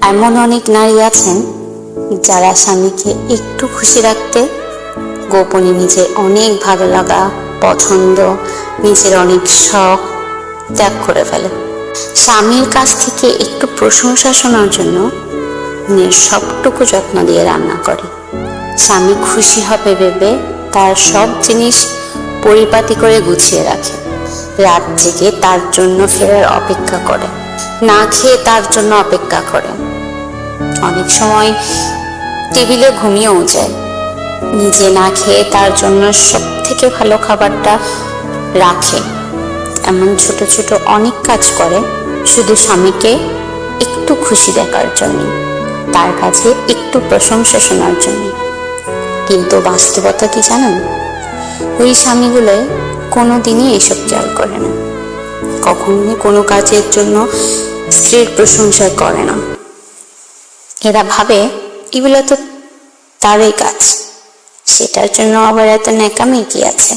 এমন অনেক নারী আছেন যারা স্বামীকে একটু খুশি রাখতে গোপনে নিজের অনেক ভালো লাগা, পছন্দ, নিজের অনেক শখ ত্যাগ করে ফেলে। স্বামীর কাছ থেকে একটু প্রশংসা শোনার জন্য মেয়ের সবটুকু যত্ন দিয়ে রান্না করে। স্বামী খুশি হবে ভেবে তার সব জিনিস পরিপাটি করে গুছিয়ে রাখে। রাত জেগে তার জন্য ফেরার অপেক্ষা করে, না খেয়ে তার জন্য অপেক্ষা করে। অনেক সময় টেবিলে ঘুমিয়েও যায়। নিজে না খেয়ে তার জন্য সব থেকে ভালো খাবারটা রাখে। এমন ছোট ছোট অনেক কাজ করে শুধু স্বামীকে একটু খুশি দেখার জন্য, তার কাছে একটু প্রশংসা শোনার জন্য। কিন্তু বাস্তবতা কি জানেন? ওই স্বামীগুলো কোনোদিনই এসব খেয়াল করে না, কখনোই কোনো কাজের জন্য স্ত্রীর প্রশংসা করে না। এরা ভাবে এগুলো তো তারই কাজ, সেটার জন্য আবার এত ন্যাকামি কি আছে।